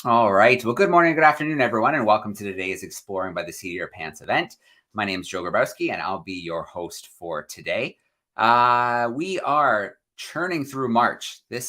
All right. Well, good morning, good afternoon, everyone, and welcome to today's Exploring by the Seat of Your Pants event. My name is Joe Grabowski, and I'll be your host for today. We are churning through March. This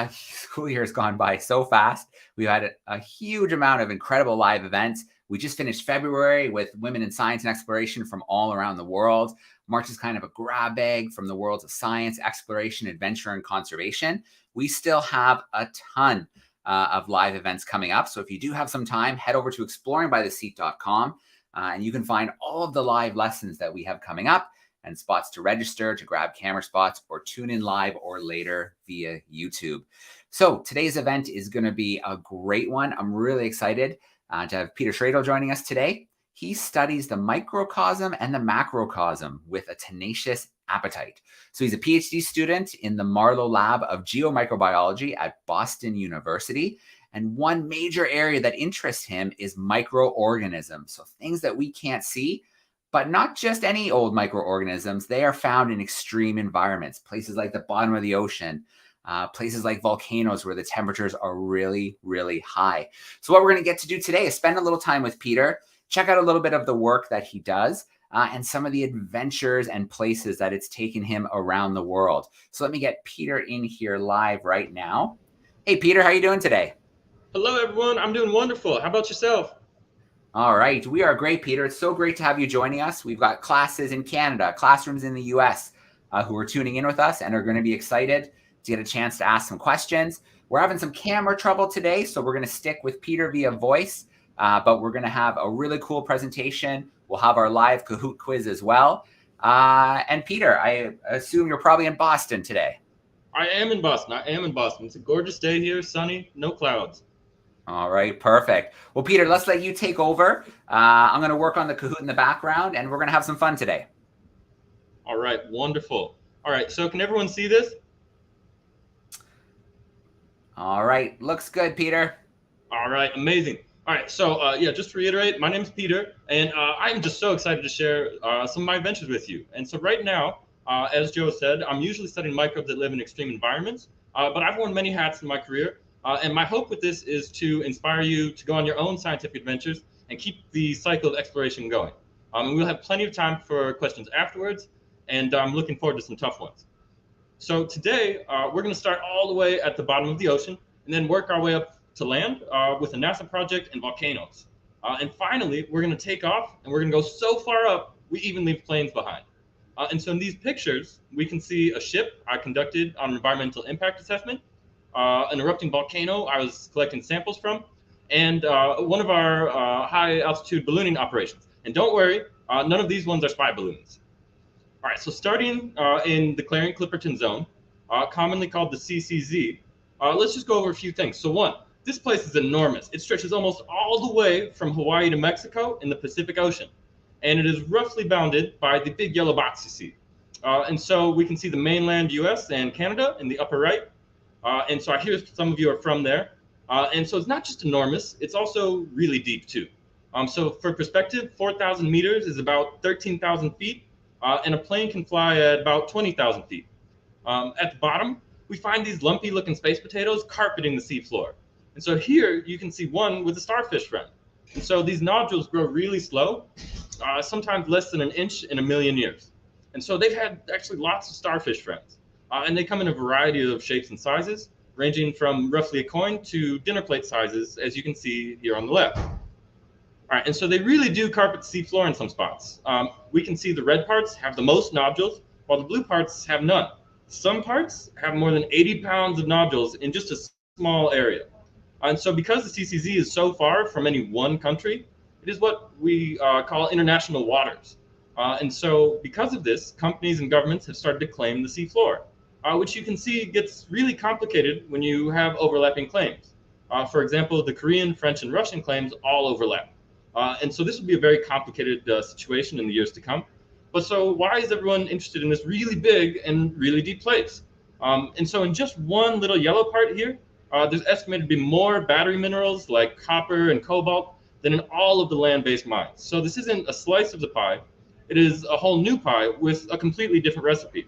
school year has gone by so fast. We've had a huge amount of incredible live events. We just finished February with Women in Science and Exploration from all around the world. March is kind of a grab bag from the worlds of science, exploration, adventure, and conservation. We still have a ton of live events coming up. So if you do have some time, head over to exploringbytheseat.com and you can find all of the live lessons that we have coming up and spots to register, to grab camera spots, or tune in live or later via YouTube. So today's event is going to be a great one. I'm really excited to have Peter Schroedl joining us today. He studies the microcosm and the macrocosm with a tenacious appetite. So he's a PhD student in the Marlow Lab of Geomicrobiology at Boston University. And one major area that interests him is microorganisms. So things that we can't see, but not just any old microorganisms. They are found in extreme environments, places like the bottom of the ocean, places like volcanoes where the temperatures are really, really high. So what we're going to get to do today is spend a little time with Peter, check out a little bit of the work that he does, and some of the adventures and places that it's taken him around the world. So let me get Peter in here live right now. Hey, Peter, how are you doing today? Hello, everyone. I'm doing wonderful. How about yourself? All right, we are great, Peter. It's so great to have you joining us. We've got classes in Canada, classrooms in the US who are tuning in with us and are going to be excited to get a chance to ask some questions. We're having some camera trouble today, so we're going to stick with Peter via voice, but we're going to have a really cool presentation. We'll have our live Kahoot quiz as well. And Peter, I assume you're probably in Boston today. I am in Boston. It's a gorgeous day here, sunny, no clouds. All right, perfect. Well, Peter, let's let you take over. I'm going to work on the Kahoot in the background, and we're going to have some fun today. All right, wonderful. All right, so can everyone see this? All right, looks good, Peter. All right, amazing. All right, so yeah, just to reiterate, my name is Peter, and I'm just so excited to share some of my adventures with you. And so right now, as Joe said, I'm usually studying microbes that live in extreme environments, but I've worn many hats in my career. And my hope with this is to inspire you to go on your own scientific adventures and keep the cycle of exploration going. And we'll have plenty of time for questions afterwards, and I'm looking forward to some tough ones. So today, we're going to start all the way at the bottom of the ocean and then work our way up to land with a NASA project and volcanoes. And finally, we're going to take off and we're going to go so far up, we even leave planes behind. And so in these pictures, we can see a ship I conducted on an environmental impact assessment, an erupting volcano I was collecting samples from, and one of our high altitude ballooning operations. And don't worry, none of these ones are spy balloons. All right, so starting in the Clarion-Clipperton Zone, commonly called the CCZ, let's just go over a few things. So one, this place is enormous. It stretches almost all the way from Hawaii to Mexico in the Pacific Ocean, and it is roughly bounded by the big yellow box you see. And so we can see the mainland US and Canada in the upper right. And so I hear some of you are from there. And so it's not just enormous, it's also really deep too. So for perspective, 4,000 meters is about 13,000 feet, and a plane can fly at about 20,000 feet. At the bottom, we find these lumpy looking space potatoes carpeting the seafloor. And so here you can see one with a starfish friend. And so these nodules grow really slow, sometimes less than an inch in a million years. And so they've had actually lots of starfish friends. And they come in a variety of shapes and sizes, ranging from roughly a coin to dinner plate sizes, as you can see here on the left. All right, and so they really do carpet the seafloor in some spots. We can see the red parts have the most nodules, while the blue parts have none. Some parts have more than 80 pounds of nodules in just a small area. And so because the CCZ is so far from any one country, it is what we call international waters. And so because of this, companies and governments have started to claim the seafloor, which you can see gets really complicated when you have overlapping claims. For example, the Korean, French, and Russian claims all overlap. And so this will be a very complicated situation in the years to come. But so why is everyone interested in this really big and really deep place? And so in just one little yellow part here, there's estimated to be more battery minerals like copper and cobalt than in all of the land-based mines. So this isn't a slice of the pie. It is a whole new pie with a completely different recipe.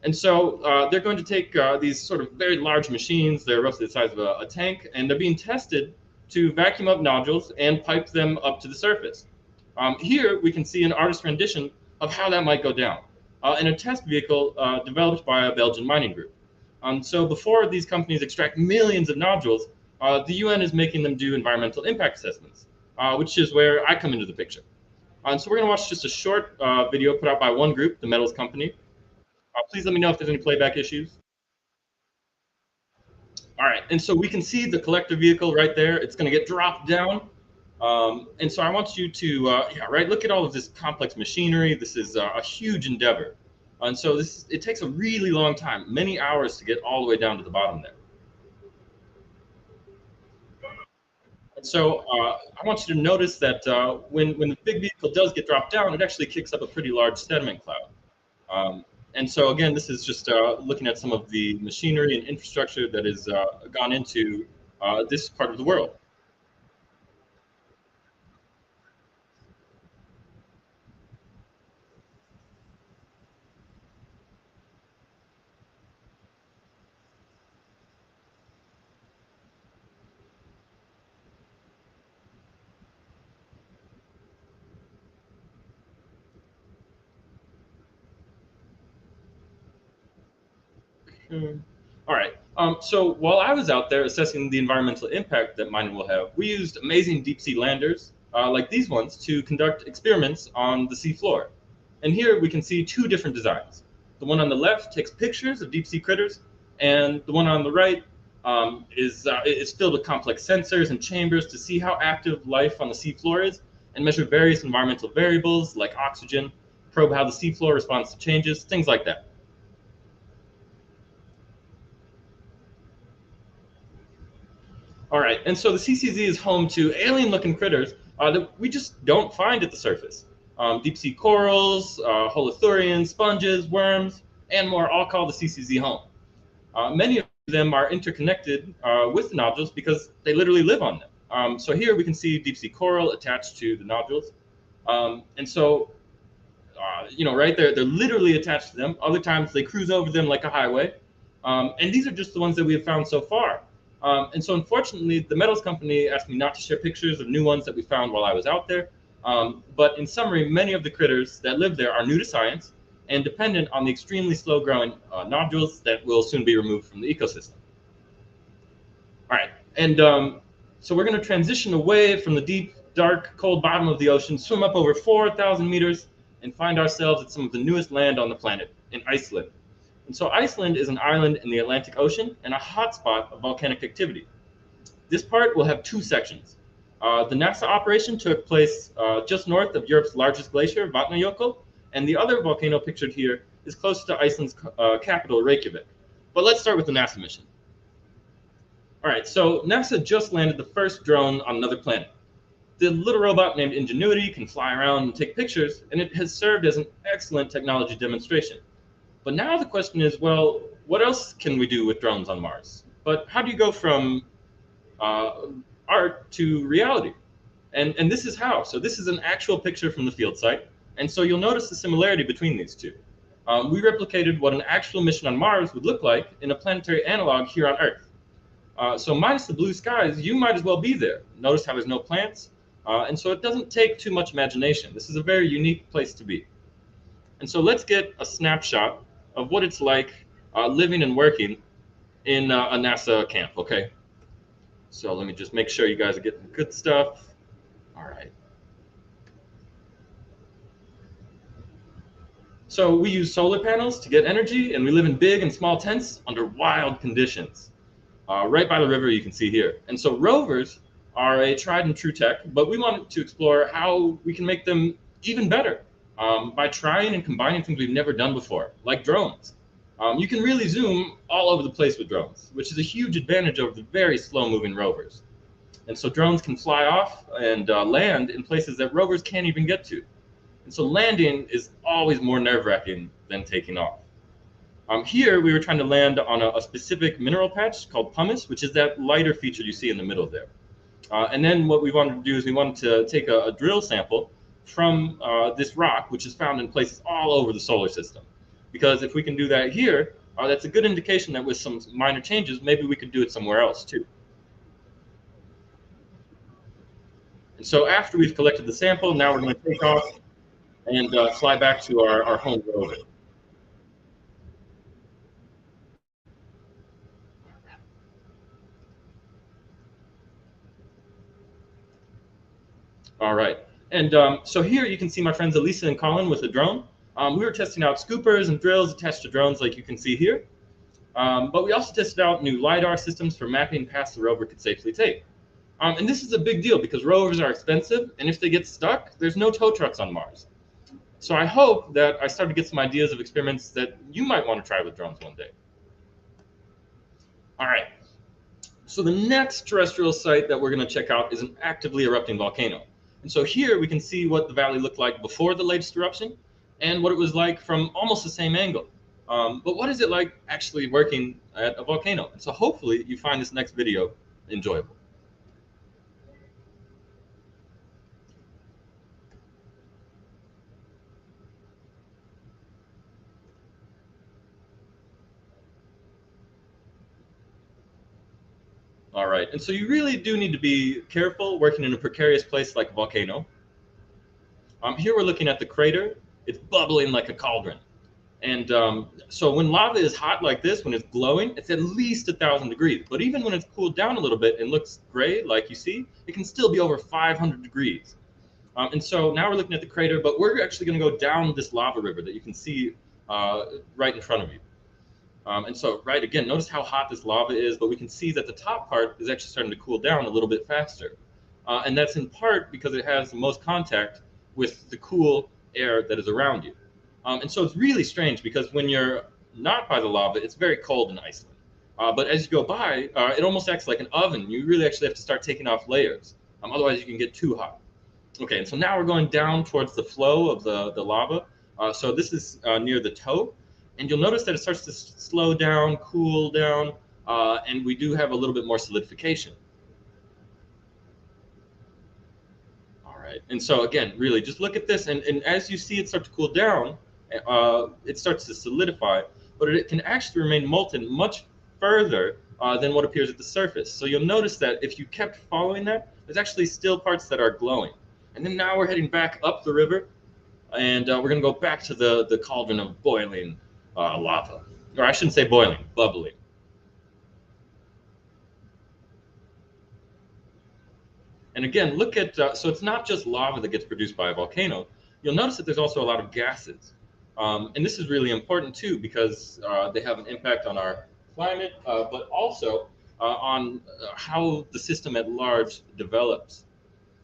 And so they're going to take these sort of very large machines, they're roughly the size of a tank, and they're being tested to vacuum up nodules and pipe them up to the surface. Here we can see an artist's rendition of how that might go down in a test vehicle developed by a Belgian mining group. So before these companies extract millions of nodules, the UN is making them do environmental impact assessments, which is where I come into the picture. So we're going to watch just a short video put out by one group, the Metals Company. Please let me know if there's any playback issues. All right, and so we can see the collector vehicle right there. It's going to get dropped down. And so I want you to, look at all of this complex machinery. This is a huge endeavor. And so it takes a really long time, many hours to get all the way down to the bottom there. And so I want you to notice that when the big vehicle does get dropped down, it actually kicks up a pretty large sediment cloud. And so again, this is just looking at some of the machinery and infrastructure that has gone into this part of the world. All right. So while I was out there assessing the environmental impact that mining will have, we used amazing deep sea landers like these ones to conduct experiments on the sea floor. And here we can see two different designs. The one on the left takes pictures of deep sea critters, and the one on the right is filled with complex sensors and chambers to see how active life on the sea floor is and measure various environmental variables like oxygen, probe how the sea floor responds to changes, things like that. All right, and so the CCZ is home to alien-looking critters that we just don't find at the surface. Deep sea corals, holothurians, sponges, worms, and more all call the CCZ home. Many of them are interconnected with the nodules because they literally live on them. So here we can see deep sea coral attached to the nodules. And so, right there, they're literally attached to them. Other times they cruise over them like a highway. And these are just the ones that we have found so far. And so unfortunately, the Metals Company asked me not to share pictures of new ones that we found while I was out there. But in summary, many of the critters that live there are new to science and dependent on the extremely slow-growing nodules that will soon be removed from the ecosystem. All right, and so we're going to transition away from the deep, dark, cold bottom of the ocean, swim up over 4,000 meters, and find ourselves at some of the newest land on the planet, in Iceland. And so Iceland is an island in the Atlantic Ocean and a hotspot of volcanic activity. This part will have two sections. The NASA operation took place just north of Europe's largest glacier, Vatnajökull, and the other volcano pictured here is close to Iceland's capital, Reykjavik. But let's start with the NASA mission. All right, so NASA just landed the first drone on another planet. The little robot named Ingenuity can fly around and take pictures, and it has served as an excellent technology demonstration. But now the question is, well, what else can we do with drones on Mars? But how do you go from art to reality? And this is how. So this is an actual picture from the field site. And so you'll notice the similarity between these two. We replicated what an actual mission on Mars would look like in a planetary analog here on Earth. So minus the blue skies, you might as well be there. Notice how there's no plants. And so it doesn't take too much imagination. This is a very unique place to be. And so let's get a snapshot of what it's like living and working in a NASA camp, okay? So let me just make sure you guys are getting good stuff. All right. So we use solar panels to get energy, and we live in big and small tents under wild conditions. Right by the river you can see here. And so rovers are a tried and true tech, but we wanted to explore how we can make them even better by trying and combining things we've never done before, like drones. You can really zoom all over the place with drones, which is a huge advantage over the very slow-moving rovers. And so drones can fly off and land in places that rovers can't even get to. And so landing is always more nerve-wracking than taking off. Here, we were trying to land on a specific mineral patch called pumice, which is that lighter feature you see in the middle there. And then what we wanted to do is we wanted to take a drill sample from this rock, which is found in places all over the solar system. because if we can do that here, that's a good indication that with some minor changes, maybe we could do it somewhere else too. And so after we've collected the sample, now we're going to take off and fly back to our home rover. All right. And so here you can see my friends Elisa and Colin with a drone. We were testing out scoopers and drills attached to drones like you can see here. But we also tested out new LiDAR systems for mapping paths the rover could safely take. And this is a big deal because rovers are expensive, and if they get stuck, there's no tow trucks on Mars. So I hope that I start to get some ideas of experiments that you might want to try with drones one day. All right. So the next terrestrial site that we're going to check out is an actively erupting volcano. And so here we can see what the valley looked like before the latest eruption and what it was like from almost the same angle. But what is it like actually working at a volcano? And so hopefully you find this next video enjoyable. All right, and so you really do need to be careful working in a precarious place like a volcano. Here we're looking at the crater. It's bubbling like a cauldron. And so when lava is hot like this, when it's glowing, it's at least 1,000 degrees. But even when it's cooled down a little bit and looks gray, like you see, it can still be over 500 degrees. And so now we're looking at the crater, but we're actually going to go down this lava river that you can see right in front of you. And so, right, again, notice how hot this lava is, but we can see that the top part is actually starting to cool down a little bit faster. And that's in part because it has the most contact with the cool air that is around you. And so it's really strange because when you're not by the lava, it's very cold in Iceland. But as you go by, it almost acts like an oven. You really actually have to start taking off layers. Otherwise, you can get too hot. Okay, and so now we're going down towards the flow of the lava. So this is near the toe. And you'll notice that it starts to slow down, cool down, and we do have a little bit more solidification. All right, and so again, really just look at this, and as you see it start to cool down, it starts to solidify, but it can actually remain molten much further than what appears at the surface. So you'll notice that if you kept following that, there's actually still parts that are glowing. And then now we're heading back up the river, and we're going to go back to the cauldron of boiling lava. Or I shouldn't say boiling, bubbling. And again, look at, so it's not just lava that gets produced by a volcano. You'll notice that there's also a lot of gases. And this is really important too, because they have an impact on our climate, but also on how the system at large develops.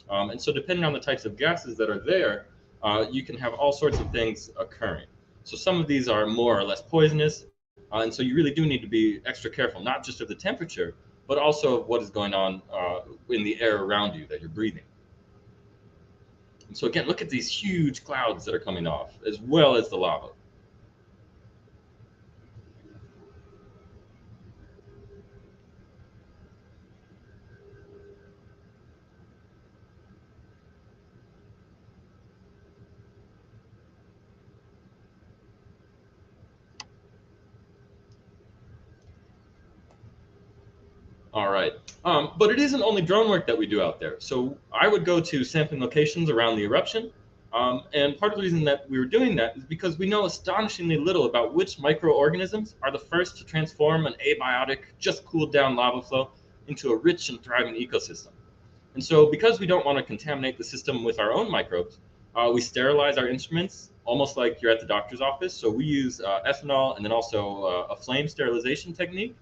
And so depending on the types of gases that are there, you can have all sorts of things occurring. So some of these are more or less poisonous, and so you really do need to be extra careful, not just of the temperature, but also of what is going on in the air around you that you're breathing. And so again, look at these huge clouds that are coming off, as well as the lava. All right. But it isn't only drone work that we do out there. So I would go to sampling locations around the eruption. And part of the reason that we were doing that is because we know astonishingly little about which microorganisms are the first to transform an abiotic, just cooled down lava flow into a rich and thriving ecosystem. And so because we don't want to contaminate the system with our own microbes, we sterilize our instruments almost like you're at the doctor's office. So we use ethanol and then also a flame sterilization technique.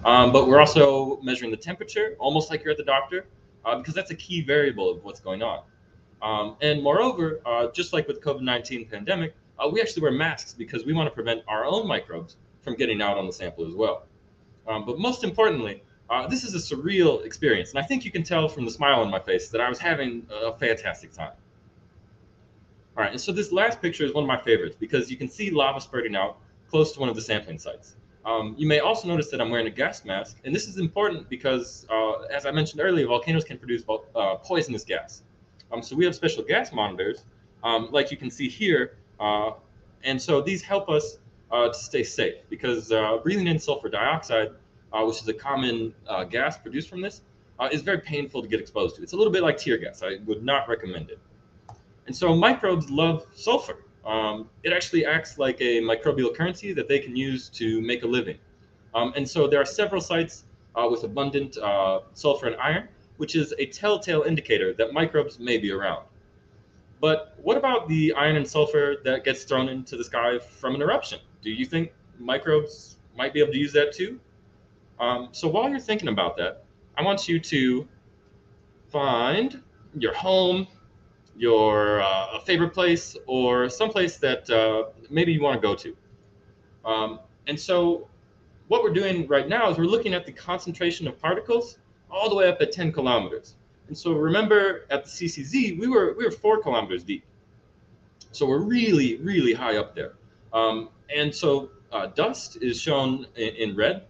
But we're also measuring the temperature, almost like you're at the doctor, because that's a key variable of what's going on. And moreover, just like with the COVID-19 pandemic, we actually wear masks because we want to prevent our own microbes from getting out on the sample as well. But most importantly, this is a surreal experience. And I think you can tell from the smile on my face that I was having a fantastic time. All right, and so this last picture is one of my favorites because you can see lava spurting out close to one of the sampling sites. You may also notice that I'm wearing a gas mask, and this is important because, as I mentioned earlier, volcanoes can produce poisonous gas. So we have special gas monitors, like you can see here, and so these help us to stay safe, because breathing in sulfur dioxide, which is a common gas produced from this, is very painful to get exposed to. It's a little bit like tear gas. I would not recommend it. And so microbes love sulfur. It actually acts like a microbial currency that they can use to make a living. And so there are several sites with abundant sulfur and iron, which is a telltale indicator that microbes may be around. But what about the iron and sulfur that gets thrown into the sky from an eruption? Do you think microbes might be able to use that too? So while you're thinking about that, I want you to find your home, your favorite place, or someplace that maybe you want to go to. And so what we're doing right now is we're looking at the concentration of particles all the way up at 10 kilometers. And so remember, at the CCZ, we were 4 kilometers deep. So we're really, really high up there. And so dust is shown in red.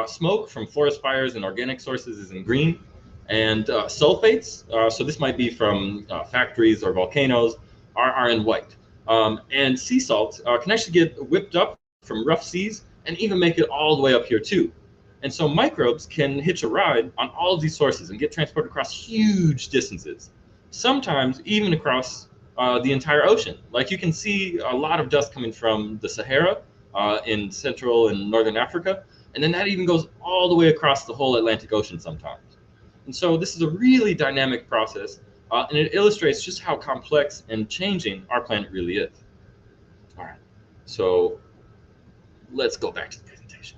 Smoke from forest fires and organic sources is in green. And sulfates, so this might be from factories or volcanoes, are in white. And sea salt can actually get whipped up from rough seas and even make it all the way up here too. And so microbes can hitch a ride on all of these sources and get transported across huge distances, sometimes even across the entire ocean. Like you can see a lot of dust coming from the Sahara in Central and Northern Africa, and then that even goes all the way across the whole Atlantic Ocean sometimes. And so this is a really dynamic process, and it illustrates just how complex and changing our planet really is. All right, so let's go back to the presentation.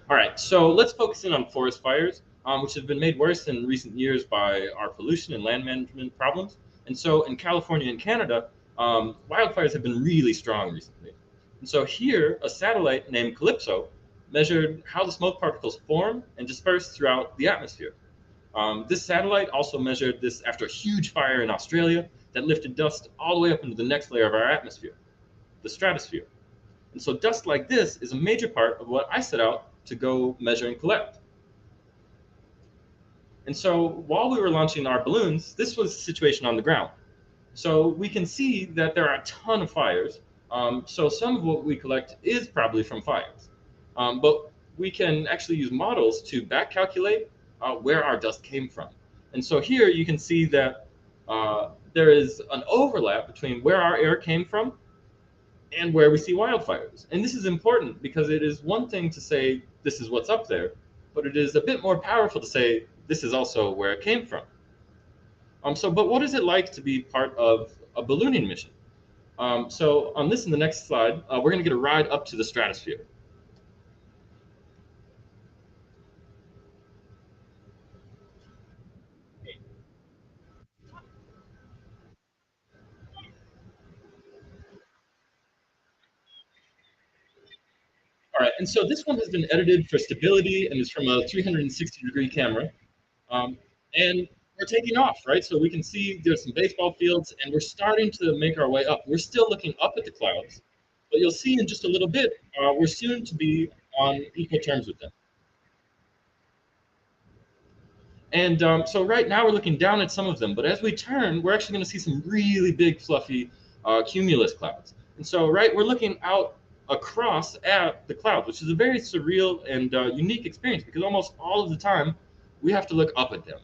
All right, so let's focus in on forest fires, which have been made worse in recent years by our pollution and land management problems. And so in California and Canada, wildfires have been really strong recently. And so here, a satellite named Calypso measured how the smoke particles form and disperse throughout the atmosphere. This satellite also measured this after a huge fire in Australia that lifted dust all the way up into the next layer of our atmosphere, the stratosphere. And so dust like this is a major part of what I set out to go measure and collect. And so while we were launching our balloons, this was the situation on the ground. So we can see that there are a ton of fires. So some of what we collect is probably from fires. But we can actually use models to back calculate where our dust came from. And so here you can see that there is an overlap between where our air came from and where we see wildfires. And this is important because it is one thing to say this is what's up there, but it is a bit more powerful to say this is also where it came from. But what is it like to be part of a ballooning mission? So on this and the next slide, we're going to get a ride up to the stratosphere. All right, and so this one has been edited for stability and is from a 360-degree camera. And we're taking off, right? So we can see there's some baseball fields, and we're starting to make our way up. We're still looking up at the clouds, but you'll see in just a little bit, we're soon to be on equal terms with them. And so right now we're looking down at some of them, but as we turn, we're actually going to see some really big, fluffy cumulus clouds. And so, right, we're looking out across at the clouds, which is a very surreal and unique experience because almost all of the time we have to look up at them.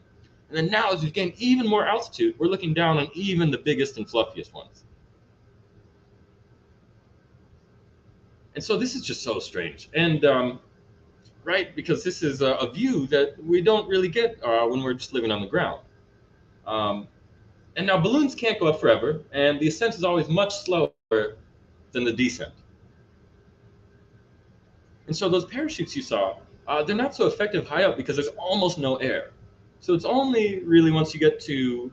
And then now, as we gain even more altitude, we're looking down on even the biggest and fluffiest ones. And so this is just so strange. And right, because this is a view that we don't really get when we're just living on the ground. And now balloons can't go up forever, and the ascent is always much slower than the descent. And so those parachutes you saw, they're not so effective high up because there's almost no air. So it's only really once you get to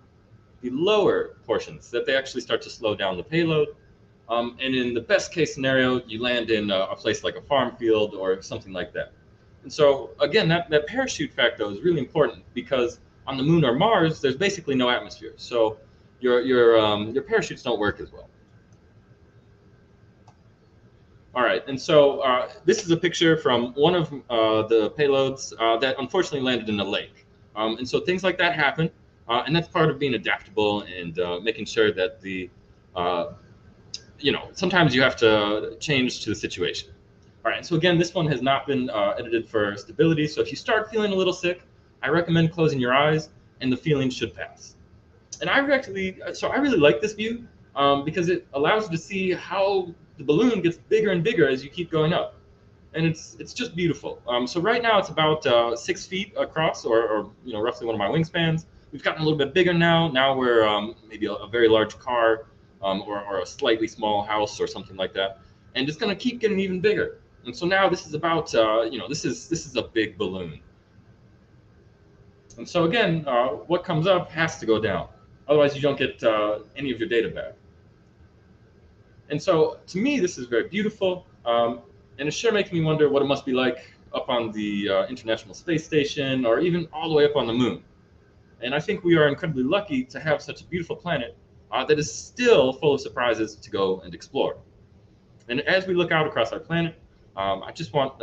the lower portions that they actually start to slow down the payload. And in the best case scenario, you land in a place like a farm field or something like that. And so again, that parachute fact though is really important because on the moon or Mars, there's basically no atmosphere. So your parachutes don't work as well. All right, and so this is a picture from one of the payloads that unfortunately landed in a lake. And so things like that happen, and that's part of being adaptable and making sure that the sometimes you have to change to the situation. All right, so again, this one has not been edited for stability. So if you start feeling a little sick, I recommend closing your eyes, and the feeling should pass. And I really like this view because it allows you to see how the balloon gets bigger and bigger as you keep going up, and it's just beautiful. So right now it's about 6 feet across, or roughly one of my wingspans. We've gotten a little bit bigger now. Now we're maybe a very large car, or a slightly small house or something like that, and it's going to keep getting even bigger. And so now this is about this is a big balloon. And so again, what comes up has to go down. Otherwise, you don't get any of your data back. And so to me, this is very beautiful. And it sure makes me wonder what it must be like up on the International Space Station, or even all the way up on the moon. And I think we are incredibly lucky to have such a beautiful planet that is still full of surprises to go and explore. And as we look out across our planet, I just want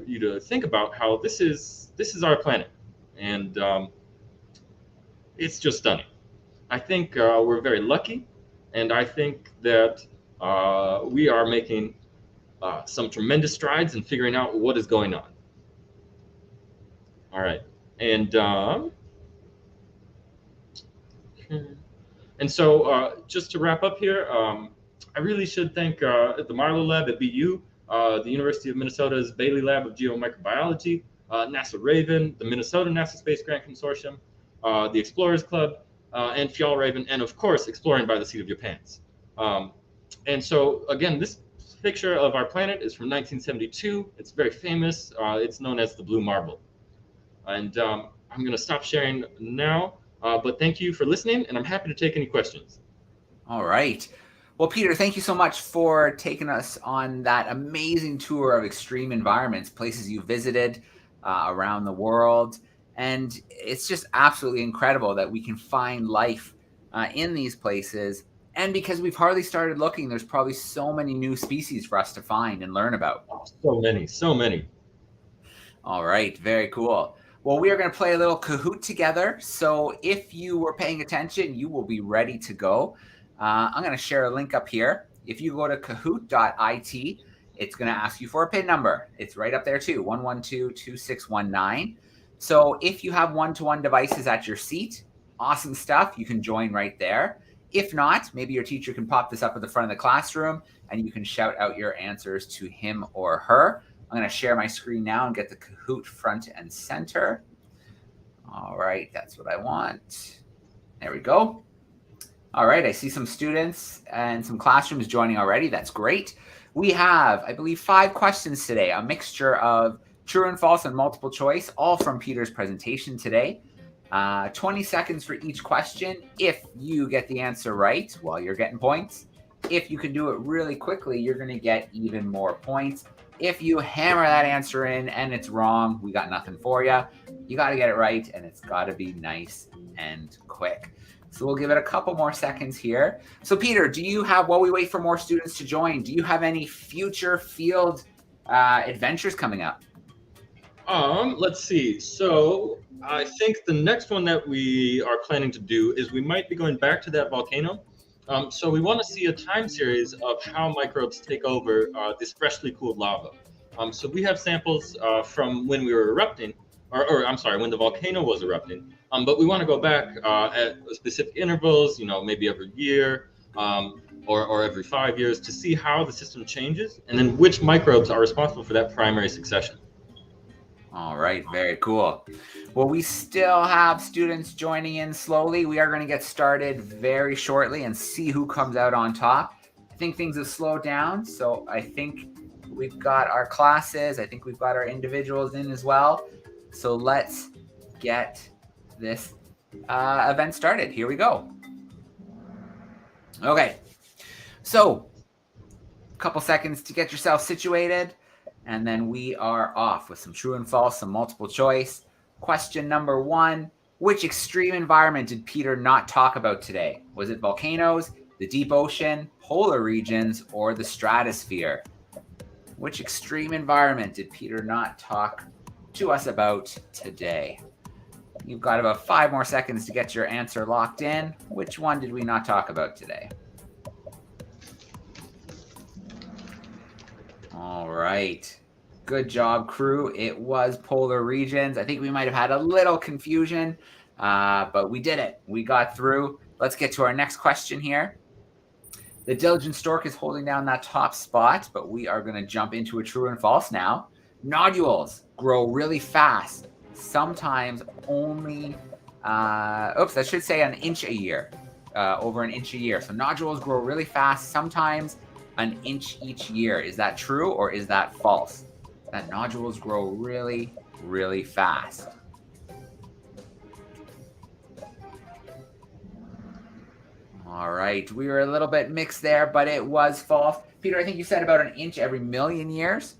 you to think about how this is our planet. And it's just stunning. I think we're very lucky, and I think that we are making some tremendous strides in figuring out what is going on. All right, and just to wrap up here, I really should thank the Marlow Lab at BU, the University of Minnesota's Bailey Lab of Geomicrobiology, NASA Raven, the Minnesota NASA Space Grant Consortium, the Explorers Club, and Fjallraven, and of course, Exploring by the Seat of Your Pants. And so, again, this picture of our planet is from 1972. It's very famous. It's known as the Blue Marble. And I'm going to stop sharing now, but thank you for listening, and I'm happy to take any questions. All right. Well, Peter, thank you so much for taking us on that amazing tour of extreme environments, places you visited around the world. And it's just absolutely incredible that we can find life in these places. And because we've hardly started looking, there's probably so many new species for us to find and learn about. Oh, so many. All right, very cool. Well, we are going to play a little Kahoot together. So if you were paying attention, you will be ready to go. I'm going to share a link up here. If you go to kahoot.it, it's going to ask you for a PIN number. It's right up there too, 1122619. So if you have one-to-one devices at your seat, awesome stuff. You can join right there. If not, maybe your teacher can pop this up at the front of the classroom and you can shout out your answers to him or her. I'm going to share my screen now and get the Kahoot front and center. All right, that's what I want. There we go. All right, I see some students and some classrooms joining already. That's great. We have, I believe, 5 questions today, a mixture of true and false and multiple choice, all from Peter's presentation today. 20 seconds for each question. If you get the answer right, well, you're getting points. If you can do it really quickly, you're going to get even more points. If you hammer that answer in and it's wrong, we got nothing for you. You got to get it right, and it's got to be nice and quick. So we'll give it a couple more seconds here. So Peter, do you have, while we wait for more students to join, do you have any future field adventures coming up? Let's see. So I think the next one that we are planning to do is we might be going back to that volcano. So we want to see a time series of how microbes take over this freshly cooled lava. So we have samples from when we were erupting, or I'm sorry, when the volcano was erupting. But we want to go back at specific intervals, maybe every year or every 5 years, to see how the system changes and then which microbes are responsible for that primary succession. All right, very cool. Well, we still have students joining in slowly. We are going to get started very shortly and see who comes out on top. I think things have slowed down, so I think we've got our classes. I think we've got our individuals in as well. So let's get this event started. Here we go. Okay, so a couple seconds to get yourself situated. And then we are off with some true and false, some multiple choice. Question number 1, which extreme environment did Peter not talk about today? Was it volcanoes, the deep ocean, polar regions, or the stratosphere? Which extreme environment did Peter not talk to us about today? You've got about 5 more seconds to get your answer locked in. Which one did we not talk about today? All right. Good job, crew. It was polar regions. I think we might have had a little confusion, but we did it. We got through. Let's get to our next question here. The diligent stork is holding down that top spot, but we are going to jump into a true and false now. Nodules grow really fast, sometimes only, that should say an inch a year, over an inch a year. So nodules grow really fast, sometimes an inch each year. Is that true or is that false? That nodules grow really, really fast. All right, we were a little bit mixed there, but it was false. Peter, I think you said about an inch every million years?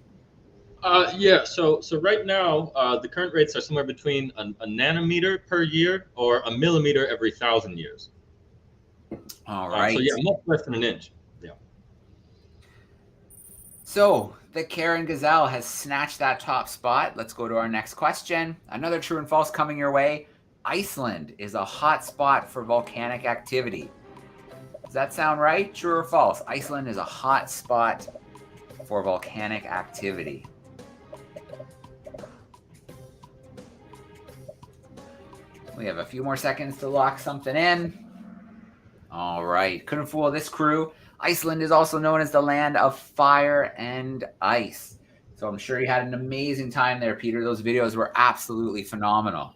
Yeah, so right now, the current rates are somewhere between a nanometer per year or a millimeter every 1,000 years. All right. So yeah, much less than an inch. Yeah. So the Karen Gazelle has snatched that top spot. Let's go to our next question. Another true and false coming your way. Iceland is a hot spot for volcanic activity. Does that sound right? True or false? Iceland is a hot spot for volcanic activity. We have a few more seconds to lock something in. All right. Couldn't fool this crew. Iceland is also known as the land of fire and ice. So I'm sure you had an amazing time there, Peter. Those videos were absolutely phenomenal.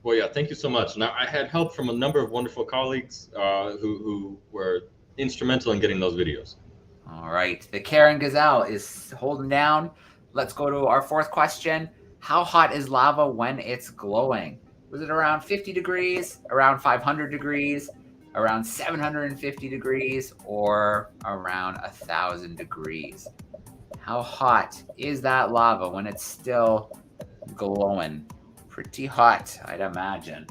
Well, yeah, thank you so much. Now, I had help from a number of wonderful colleagues who were instrumental in getting those videos. All right. The Karen Gazelle is holding down. Let's go to our fourth question. How hot is lava when it's glowing? Was it around 50 degrees, around 500 degrees, around 750 degrees, or around 1,000 degrees? How hot is that lava when it's still glowing? Pretty hot, I'd imagine.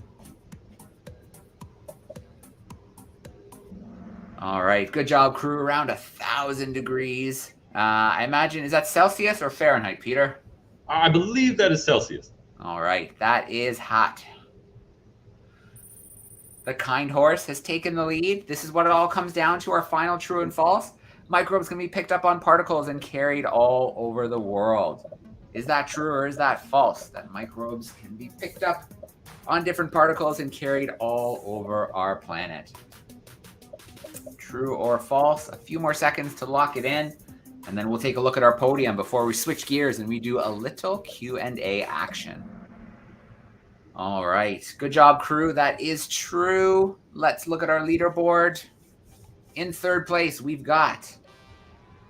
All right, good job, crew. Around 1,000 degrees. I imagine, is that Celsius or Fahrenheit, Peter? I believe that is Celsius. All right, that is hot. The kind horse has taken the lead. This is what it all comes down to, our final true and false. Microbes can be picked up on particles and carried all over the world. Is that true or is that false? That microbes can be picked up on different particles and carried all over our planet. True or false? A few more seconds to lock it in, and then we'll take a look at our podium before we switch gears and we do a little Q&A action. All right. Good job, crew. That is true. Let's look at our leaderboard. In third place, we've got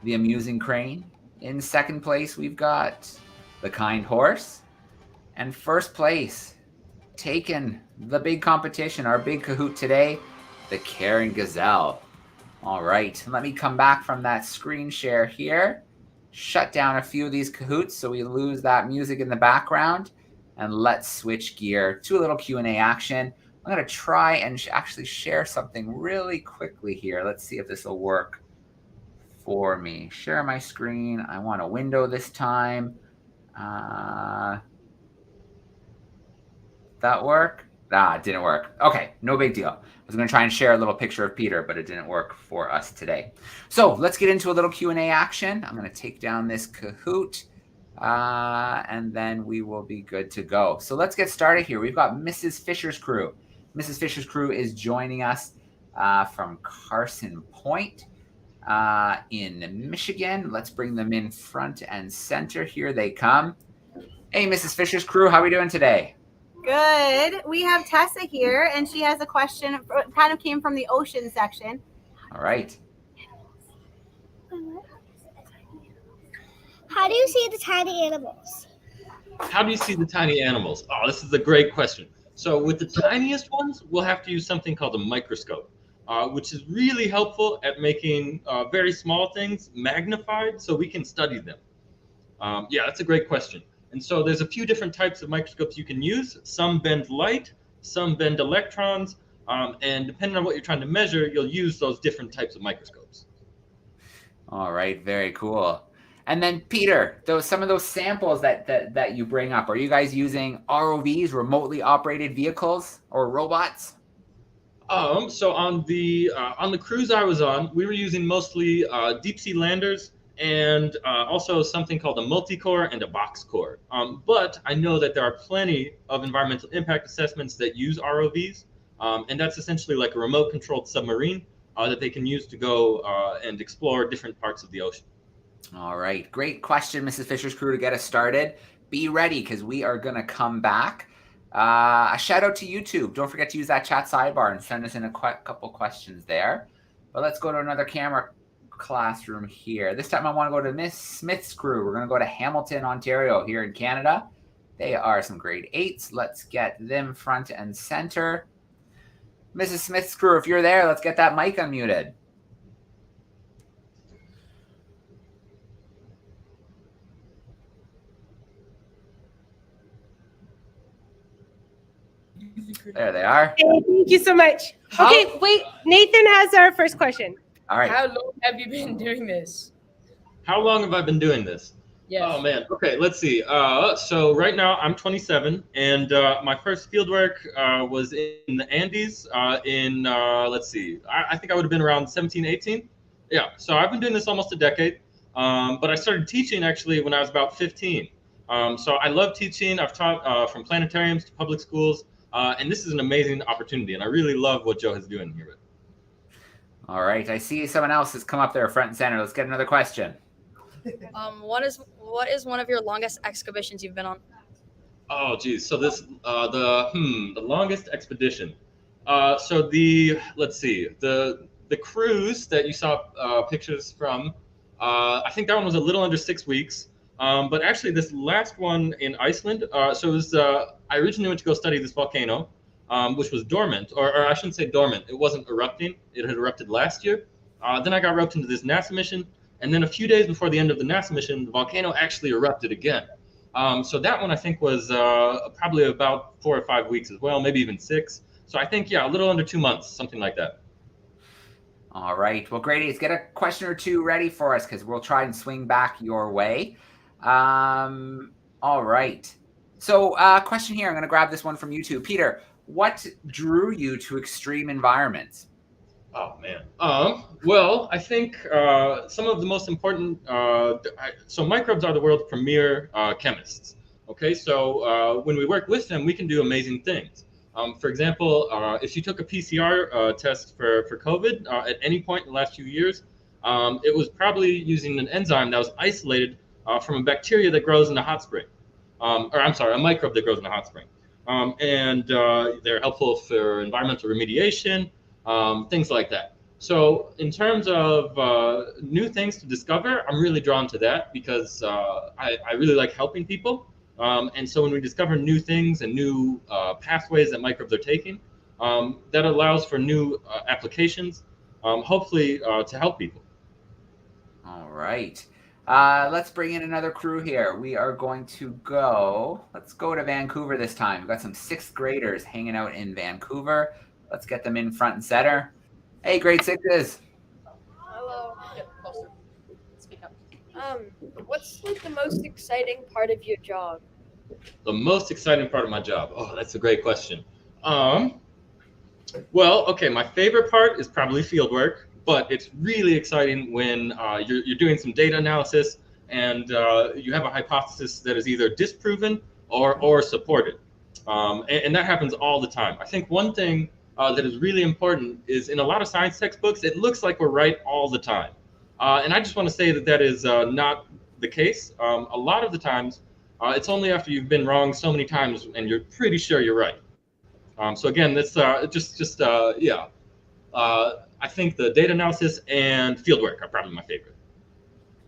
the amusing crane. In second place, we've got the kind horse. And first place, taking the big competition, our big cahoot today, the Karen Gazelle. All right. Let me come back from that screen share here. Shut down a few of these cahoots so we lose that music in the background. And let's switch gear to a little Q&A action. I'm going to try and actually share something really quickly here. Let's see if this will work for me. Share my screen. I want a window this time. That work? Ah, it didn't work. Okay, no big deal. I was going to try and share a little picture of Peter, but it didn't work for us today. So let's get into a little Q&A action. I'm going to take down this Kahoot. And then we will be good to go. So let's get started here. We've got Mrs. Fisher's crew. Mrs. Fisher's crew is joining us from Carson Point in Michigan. Let's bring them in front and center. Here they come. Hey, Mrs. Fisher's crew, how are we doing today? Good. We have Tessa here, and she has a question. It kind of came from the ocean section. All right. How do you see the tiny animals? How do you see the tiny animals? Oh, this is a great question. So with the tiniest ones, we'll have to use something called a microscope, which is really helpful at making very small things magnified so we can study them. Yeah, that's a great question. And so there's a few different types of microscopes you can use. Some bend light, some bend electrons, and depending on what you're trying to measure, you'll use those different types of microscopes. All right, very cool. And then Peter, some of those samples that you bring up, are you guys using ROVs, remotely operated vehicles, or robots? So on the cruise I was on, we were using mostly deep sea landers and also something called a multi-core and a box core. But I know that there are plenty of environmental impact assessments that use ROVs, and that's essentially like a remote-controlled submarine that they can use to go and explore different parts of the ocean. All right. Great question, Mrs. Fisher's crew, to get us started. Be ready because we are going to come back. A shout out to YouTube. Don't forget to use that chat sidebar and send us in a couple questions there. But let's go to another camera classroom here. This time I want to go to Miss Smith's crew. We're going to go to Hamilton, Ontario here in Canada. They are some grade 8s. Let's get them front and center. Mrs. Smith's crew, if you're there, let's get that mic unmuted. There they are. Hey, thank you so much. Okay, wait. Nathan has our first question. All right. How long have you been doing this? How long have I been doing this? Yes. Oh man. Okay, let's see. So right now I'm 27, and my first fieldwork was in the Andes. Let's see. I think I would have been around 17, 18. Yeah. So I've been doing this almost a decade. But I started teaching actually when I was about 15. So I love teaching. I've taught from planetariums to public schools, and this is an amazing opportunity. And I really love what Joe is doing here. All right. I see someone else has come up there front and center. Let's get another question. What is one of your longest expeditions you've been on? Oh, geez. So this the longest expedition. Let's see, the cruise that you saw pictures from. I think that one was a little under 6 weeks. But actually, this last one in Iceland. So it was. I originally went to go study this volcano, which was dormant, or I shouldn't say dormant. It wasn't erupting. It had erupted last year. Then I got roped into this NASA mission. And then a few days before the end of the NASA mission, the volcano actually erupted again. So that one I think was probably about 4 or 5 weeks as well, maybe even 6. So I think, yeah, a little under 2 months, something like that. All right. Well, Grady, get a question or two ready for us because we'll try and swing back your way. All right. So question here. I'm going to grab this one from YouTube. Peter, what drew you to extreme environments? Oh, man. Well, I think some of the most important, so microbes are the world's premier chemists. Okay, so when we work with them, we can do amazing things. For example, if you took a PCR test for COVID at any point in the last few years, it was probably using an enzyme that was isolated from a bacteria that grows in a hot spring. A microbe that grows in a hot spring. And they're helpful for environmental remediation, things like that. So in terms of new things to discover, I'm really drawn to that because I really like helping people. And so when we discover new things and new pathways that microbes are taking, that allows for new applications, hopefully to help people. All right. Let's bring in another crew here. We are going to let's go to Vancouver this time. We've got some 6th graders hanging out in Vancouver. Let's get them in front and center. Hey, grade 6s. Hello. Speak up. What's like the most exciting part of your job? The most exciting part of my job? Oh, that's a great question. Well, okay, my favorite part is probably field work, but it's really exciting when you're doing some data analysis and you have a hypothesis that is either disproven or supported. And that happens all the time. I think one thing that is really important is in a lot of science textbooks, it looks like we're right all the time. And I just want to say that is not the case. A lot of the times, it's only after you've been wrong so many times and you're pretty sure you're right. So again, that's I think the data analysis and fieldwork are probably my favorite.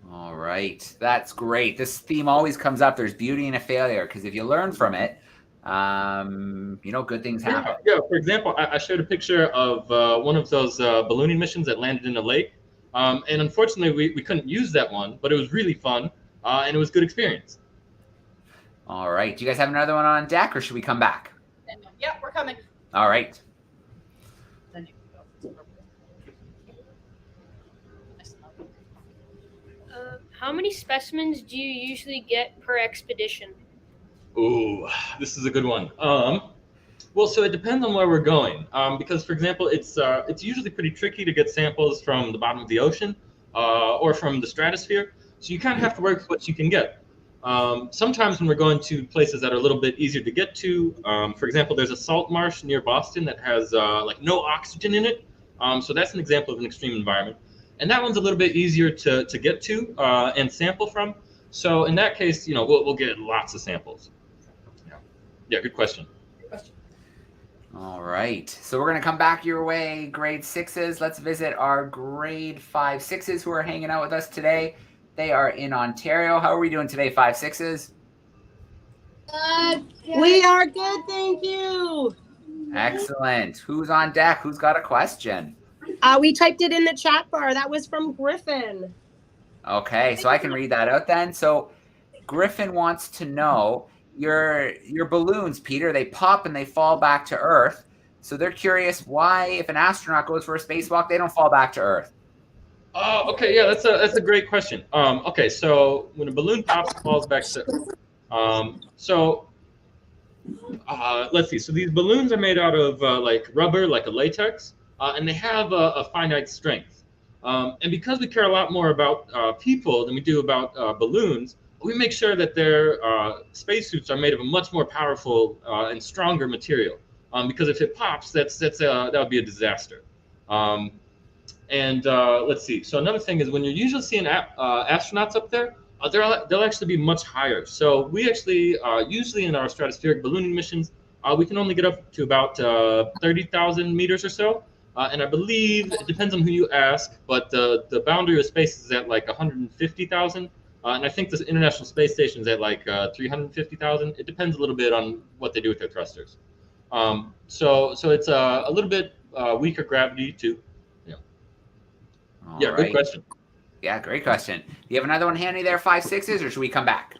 All right. That's great. This theme always comes up. There's beauty in a failure because if you learn from it, good things happen. Yeah. For example, I showed a picture of one of those ballooning missions that landed in a lake. And unfortunately, we couldn't use that one, but it was really fun and it was a good experience. All right. Do you guys have another one on deck or should we come back? Yeah, we're coming. All right. How many specimens do you usually get per expedition? Ooh, this is a good one. Well, so it depends on where we're going. Because, for example, it's usually pretty tricky to get samples from the bottom of the ocean. or from the stratosphere. So you kind of have to work with what you can get. Sometimes when we're going to places that are a little bit easier to get to, for example, there's a salt marsh near Boston that has like no oxygen in it. So that's an example of an extreme environment. And that one's a little bit easier to get to and sample from. So in that case, we'll get lots of samples. Yeah, good question. All right. So we're going to come back your way, grade 6s. Let's visit our grade 5/6s who are hanging out with us today. They are in Ontario. How are we doing today, 5/6s? We are good, thank you. Excellent. Who's on deck? Who's got a question? We typed it in the chat bar. That was from Griffin. Okay, so I can read that out then. So Griffin wants to know your balloons, Peter, they pop and they fall back to Earth. So they're curious why, if an astronaut goes for a spacewalk, they don't fall back to Earth. Oh, okay, yeah, that's a great question. Okay, so when a balloon pops, it falls back to Earth. Let's see. So these balloons are made out of like rubber, like a latex, and they have a finite strength. And because we care a lot more about people than we do about balloons, we make sure that their spacesuits are made of a much more powerful and stronger material. Because if it pops, that would be a disaster. Let's see. So another thing is when you're usually seeing astronauts up there, they'll actually be much higher. So we actually usually in our stratospheric ballooning missions, we can only get up to about 30,000 meters or so. And I believe it depends on who you ask, but the boundary of space is at like 150,000. And I think the International Space Station is at like 350,000. It depends a little bit on what they do with their thrusters. So it's a little bit weaker gravity too. Yeah, good question. Yeah, great question. Do you have another one handy there, 5/6s, or should we come back?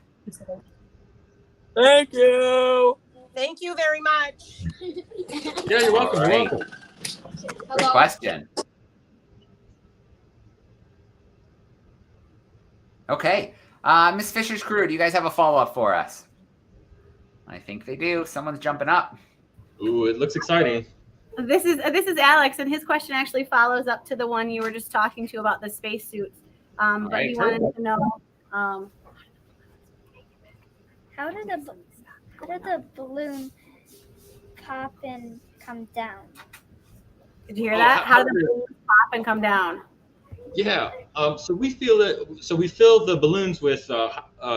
Thank you. Thank you very much. Yeah, you're welcome. All right. You're welcome. Good question. Okay. Miss Fisher's crew, do you guys have a follow-up for us? I think they do. Someone's jumping up. Ooh, it looks exciting. This is Alex, and his question actually follows up to the one you were just talking to about the spacesuits. But right, he wanted to know. How did the balloon pop and come down? Did you hear that? How did the balloons pop and come down? Yeah. So we fill the balloons with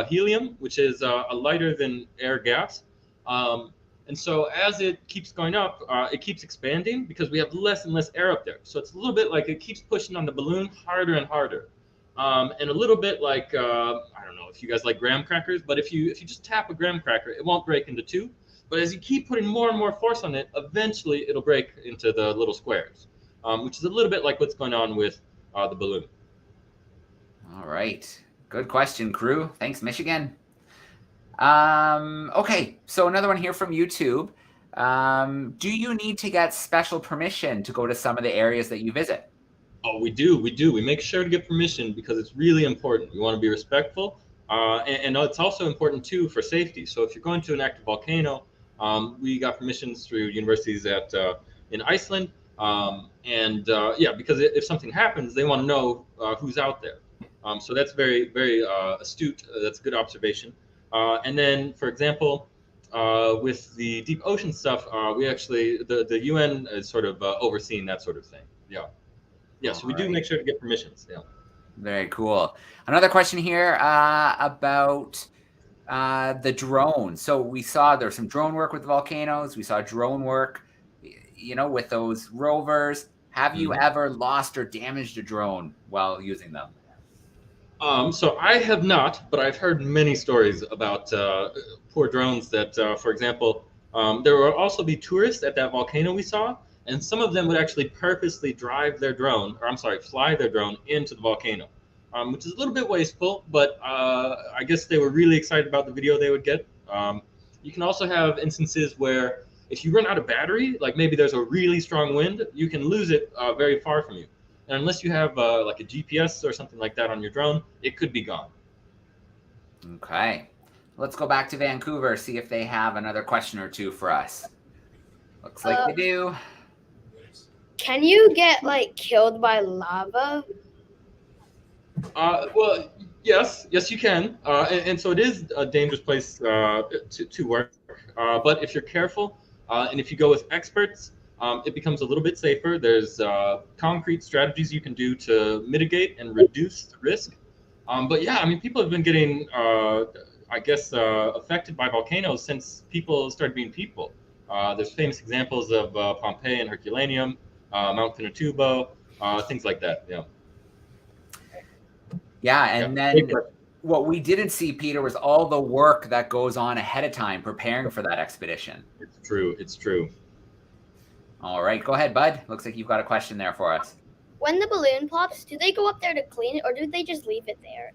helium, which is a lighter than air gas. And so as it keeps going up, it keeps expanding because we have less and less air up there. So it's a little bit like it keeps pushing on the balloon harder and harder. And a little bit like, I don't know if you guys like graham crackers, but if you just tap a graham cracker, it won't break into two. But as you keep putting more and more force on it, eventually it'll break into the little squares, which is a little bit like what's going on with the balloon. All right. Good question, crew. Thanks, Michigan. Okay, so another one here from YouTube. Do you need to get special permission to go to some of the areas that you visit? Oh, we do. We make sure to get permission because it's really important. We want to be respectful. And it's also important, too, for safety. So if you're going to an active volcano, we got permissions through universities in Iceland. Yeah, because if something happens, they want to know who's out there. So that's very, very astute. That's a good observation. And then, for example, with the deep ocean stuff, we actually, the UN is sort of overseeing that sort of thing. Yeah. Yeah, so we do make sure to get permissions. Yeah. Very cool. Another question here about the drone. So we saw there's some drone work with volcanoes. We saw drone work, with those rovers. Have you ever lost or damaged a drone while using them? So I have not, but I've heard many stories about poor drones that, for example, there will also be tourists at that volcano we saw, and some of them would actually purposely fly their drone into the volcano, which is a little bit wasteful, but I guess they were really excited about the video they would get. You can also have instances where if you run out of battery, like maybe there's a really strong wind, you can lose it very far from you. And unless you have like a GPS or something like that on your drone, it could be gone. Okay. Let's go back to Vancouver, see if they have another question or two for us. Looks like they do. Can you get killed by lava? Well, yes, you can, and so it is a dangerous place to work. But if you're careful, and if you go with experts, it becomes a little bit safer. There's concrete strategies you can do to mitigate and reduce the risk. But yeah, I mean, people have been getting, I guess, affected by volcanoes since people started being people. There's famous examples of Pompeii and Herculaneum, Mount Pinatubo, things like that. Yeah. Yeah, and then what we didn't see, Peter, was all the work that goes on ahead of time preparing for that expedition. It's true. It's true. All right, go ahead, Bud. Looks like you've got a question there for us. When the balloon pops, do they go up there to clean it, or do they just leave it there?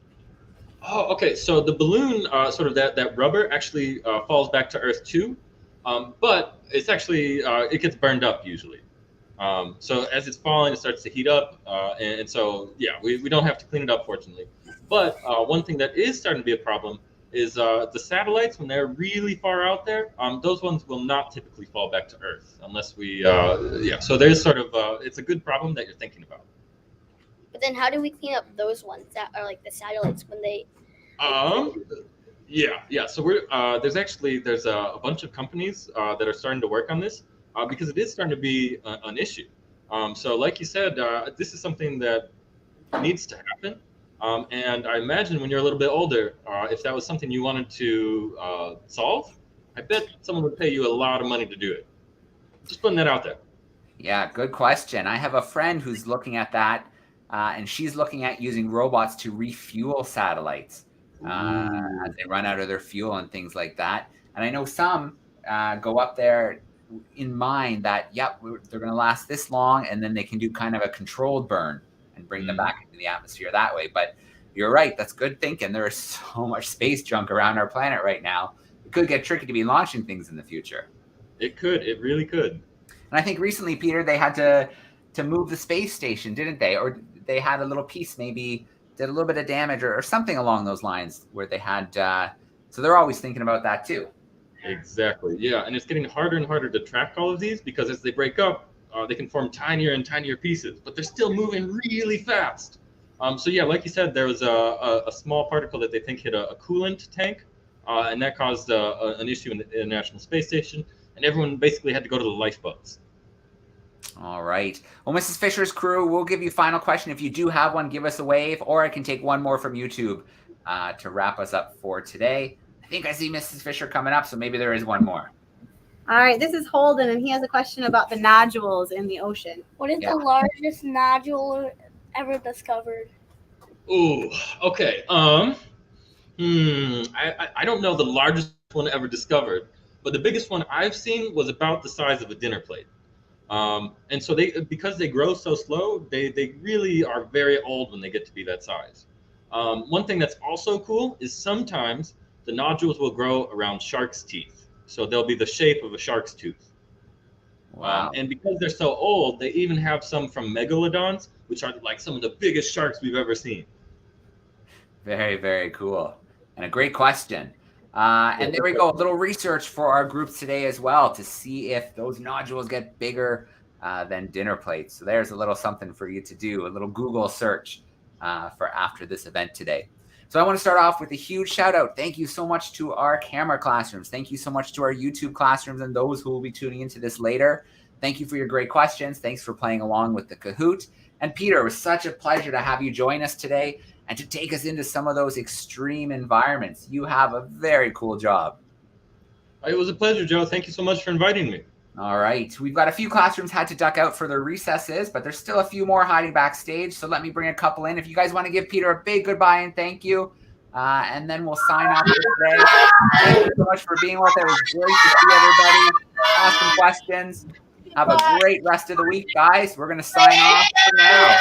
Oh, okay. So the balloon, sort of that rubber, actually falls back to Earth too, but it's actually it gets burned up usually. So as it's falling, it starts to heat up, and so yeah, we don't have to clean it up, fortunately. But one thing that is starting to be a problem is the satellites, when they're really far out there. Those ones will not typically fall back to Earth unless we yeah. So there's sort of it's a good problem that you're thinking about. But then how do we clean up those ones that are like the satellites when they? Yeah. So we're there's a bunch of companies that are starting to work on this. Because it is starting to be an issue. So like you said, this is something that needs to happen. And I imagine when you're a little bit older, if that was something you wanted to solve, I bet someone would pay you a lot of money to do it. Just putting that out there. Yeah, good question. I have a friend who's looking at that, and she's looking at using robots to refuel satellites as they run out of their fuel and things like that. And I know some go up there in mind that, yep, they're going to last this long, and then they can do kind of a controlled burn and bring them back into the atmosphere that way. But you're right, that's good thinking. There is so much space junk around our planet right now. It could get tricky to be launching things in the future. It could. It really could. And I think recently, Peter, they had to move the space station, didn't they? Or they had a little piece, maybe did a little bit of damage or something along those lines, where they had so they're always thinking about that too. Exactly. Yeah, and it's getting harder and harder to track all of these because as they break up, they can form tinier and tinier pieces, but they're still moving really fast. So yeah, like you said, there was a small particle that they think hit a coolant tank, and that caused an issue in the International Space Station, and everyone basically had to go to the lifeboats. All right. Well, Mrs. Fisher's crew, we'll give you final question. If you do have one, give us a wave, or I can take one more from YouTube to wrap us up for today. I think I see Mrs. Fisher coming up, so maybe there is one more. All right, this is Holden, and he has a question about the nodules in the ocean. What is the largest nodule ever discovered? Ooh, okay. I don't know the largest one ever discovered, but the biggest one I've seen was about the size of a dinner plate. And so because they grow so slow, they really are very old when they get to be that size. One thing that's also cool is sometimes the nodules will grow around shark's teeth. So they'll be the shape of a shark's tooth. Wow. And because they're so old, they even have some from megalodons, which are like some of the biggest sharks we've ever seen. Very, very cool. And a great question. And there we go. A little research for our groups today as well to see if those nodules get bigger than dinner plates. So there's a little something for you to do, a little Google search for after this event today. So I want to start off with a huge shout out. Thank you so much to our camera classrooms. Thank you so much to our YouTube classrooms and those who will be tuning into this later. Thank you for your great questions. Thanks for playing along with the Kahoot. And Peter, it was such a pleasure to have you join us today and to take us into some of those extreme environments. You have a very cool job. It was a pleasure, Joe. Thank you so much for inviting me. All right. We've got a few classrooms had to duck out for their recesses, but there's still a few more hiding backstage. So let me bring a couple in. If you guys want to give Peter a big goodbye and thank you, and then we'll sign off for today. Thank you so much for being with us. It was great to see everybody. Awesome questions. Have a great rest of the week, guys. We're going to sign off for now.